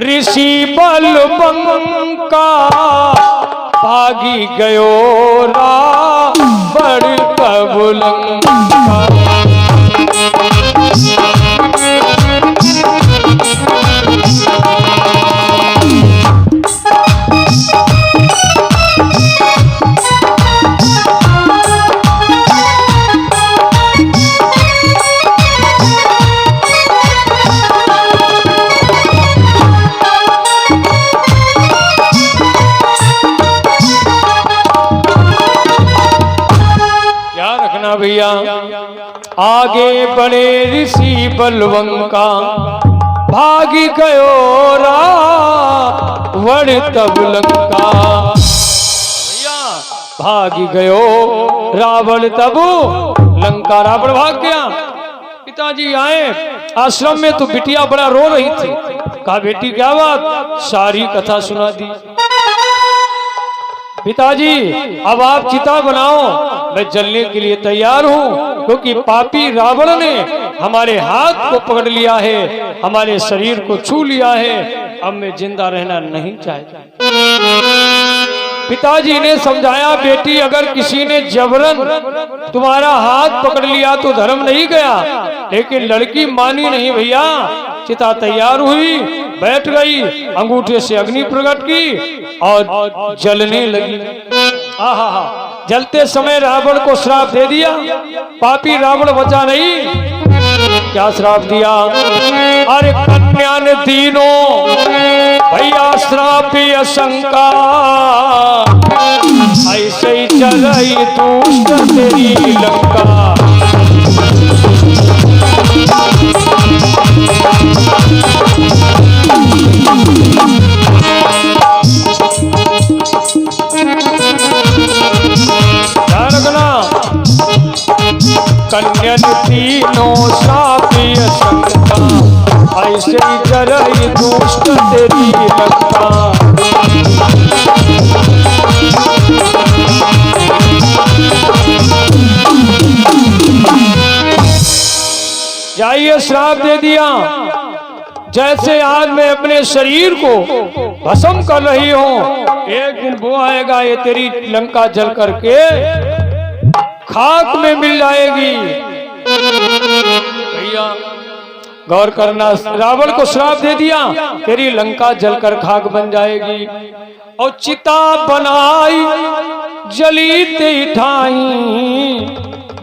ऋषि बलवंका भागी गयो रावण तब लंका। भैया आगे बढ़े ऋषि बलवंका भागी गयो रावण तब लंका। भैया भागी गयो रावण तब लंका। रावण भाग गया। पिताजी आए आश्रम में तो बिटिया बड़ा रो रही थी। कहा बेटी क्या बात? सारी कथा सुना दी। पिताजी अब आप चिता बनाओ, मैं जलने के लिए तैयार हूँ, क्योंकि पापी रावण ने हमारे हाथ को पकड़ लिया है, हमारे शरीर को छू लिया है। अब मैं जिंदा रहना नहीं चाहता। पिताजी ने समझाया बेटी अगर किसी ने जबरन तुम्हारा हाथ पकड़ लिया तो धर्म नहीं गया, लेकिन लड़की मानी नहीं भैया। चिता तैयार हुई, बैठ गई, अंगूठे से अग्नि प्रकट की और जलने लगी। आहा हा। जलते समय रावण को श्राप दे दिया। पापी रावण बचा नहीं। क्या श्राप दिया? अरे कन्या ने तीनों भैया श्राप शंका, ऐसे ही चल रही दुष्ट तेरी लंका। कन्या तीनों श्रापी शंका, ऐसे ही चरई दुष्ट तेरी लंका। जाइए श्राप दे दिया। जैसे आज मैं अपने शरीर को भस्म कर रही हूं, एक दिन वो आएगा ये तेरी लंका जल करके खाक में मिल जाएगी। भैया गौर करना, रावण को श्राप दे दिया, तेरी लंका जलकर खाक बन जाएगी। और चिता बनाई जली ते ठाई,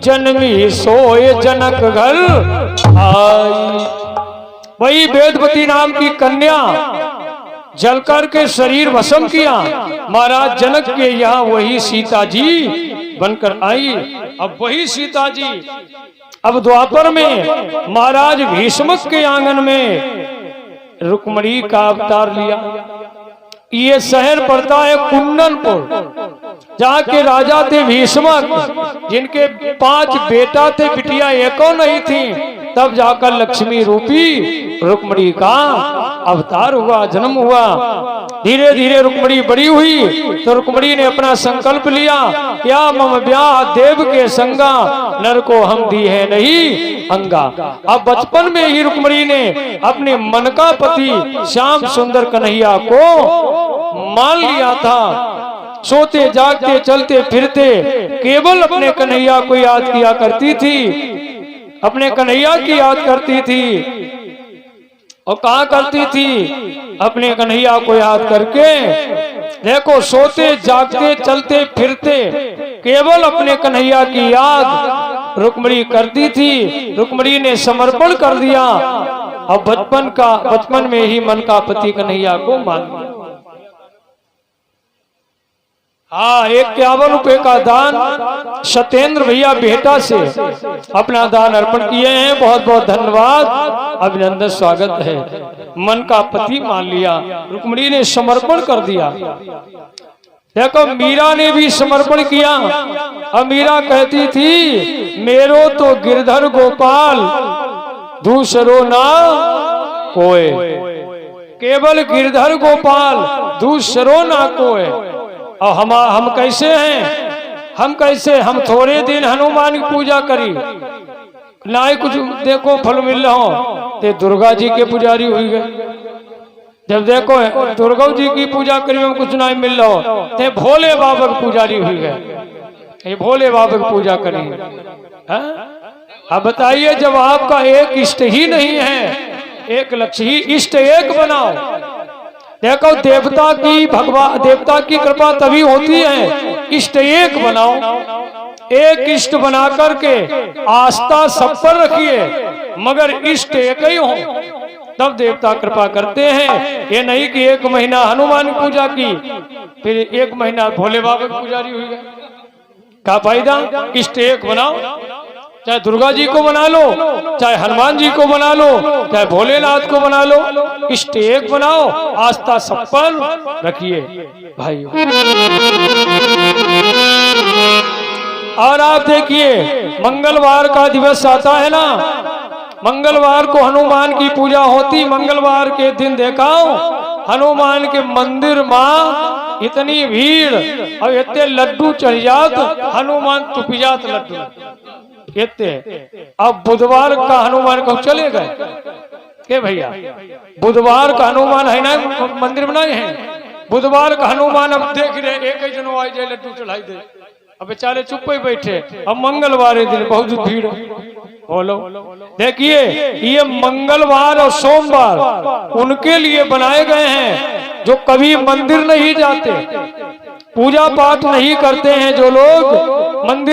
जन्मी सोए जनक घर आई। वही वेदवती नाम की कन्या जलकर के शरीर भस्म किया। महाराज जनक के यहाँ वही सीता जी बनकर आई। अब वही सीता जी अब द्वापर में महाराज भीष्मक के आंगन में रुक्मणी का अवतार लिया। ये शहर पड़ता है कुंदनपुर, जहाँ के राजा थे भीष्मक, जिनके 5 बेटा थे, बिटिया एको नहीं थी। तब जाकर लक्ष्मी रूपी रुक्मणी का अवतार हुआ, जन्म हुआ। धीरे धीरे रुक्मणी बड़ी हुई तो रुक्मणी ने अपना संकल्प लिया, क्या मम ब्याह देव के संगा, नर को हम दी है नहीं अंगा। अब बचपन में ही रुक्मणी ने अपने मन का पति श्याम सुंदर कन्हैया को मान लिया था। सोते जागते चलते फिरते केवल अपने कन्हैया को याद किया करती थी, अपने कन्हैया की याद करती थी। और कहा करती थी? अपने कन्हैया को याद करके। देखो सोते जागते चलते फिरते केवल अपने कन्हैया की याद रुक्मणी करती थी। रुक्मणी ने समर्पण कर दिया और बचपन में ही मन का पति कन्हैया को मान लिया। हाँ, 51 रुपए का दान सत्येंद्र भैया बेटा से अपना दान अर्पण किए हैं। बहुत बहुत धन्यवाद, अभिनंदन, स्वागत है। मन का पति मान लिया, रुक्मणी ने समर्पण कर दिया। देखो मीरा ने भी समर्पण किया। अब मीरा कहती थी मेरो तो गिरधर गोपाल दूसरो ना कोय, केवल गिरधर गोपाल दूसरो ना कोय। और हम कैसे हैं? हम कैसे? हम थोड़े दिन हनुमान की पूजा करी ना ही कुछ देखो फल मिल रहा हो, ते दुर्गा जी के पुजारी हुई गए। जब देखो दुर्गा जी की पूजा करी में कुछ नहीं मिल रहा ते भोले बाबा की पुजारी हुई है, ये भोले बाबा की पूजा करी। अब बताइए जब आपका एक इष्ट ही नहीं है, एक लक्ष्य ही, इष्ट एक बनाओ। देखो देवता की देवता की कृपा तभी होती है, इष्ट एक बनाओ। एक इष्ट बना करके आस्था सब पर रखिए, मगर इष्ट एक ही हो, तब देवता कृपा करते हैं। ये नहीं कि एक महीना हनुमान की पूजा की, फिर एक महीना भोले बाबा की पुजारी हुई है, क्या फायदा। इष्ट एक बनाओ, चाहे दुर्गा जी को बना लो, चाहे हनुमान जी को बना लो, चाहे भोलेनाथ को बना लो, इष्ट एक बनाओ, आस्था सब पर रखिए भाई। और आप देखिए मंगलवार का दिवस आता है ना, मंगलवार को हनुमान की पूजा होती। मंगलवार के दिन देखाओ हनुमान के मंदिर माँ इतनी भीड़ और इतने लड्डू चढ़ जात, हनुमान तुप जात लड्डू इतने। अब बुधवार का हनुमान कब चले गए के भैया, बुधवार का हनुमान है ना मंदिर बनाए हैं, बुधवार का हनुमान अब देख रहे एक ही जनो आई जाए लड्डू चढ़ाई दे, अब बेचारे चुप ही बैठे। अब मंगलवार दिन बहुत भीड़ बोलो। देखिए ये मंगलवार और सोमवार उनके लिए बनाए गए हैं जो कभी मंदिर नहीं जाते, पूजा पाठ नहीं करते हैं, जो लोग मंदिर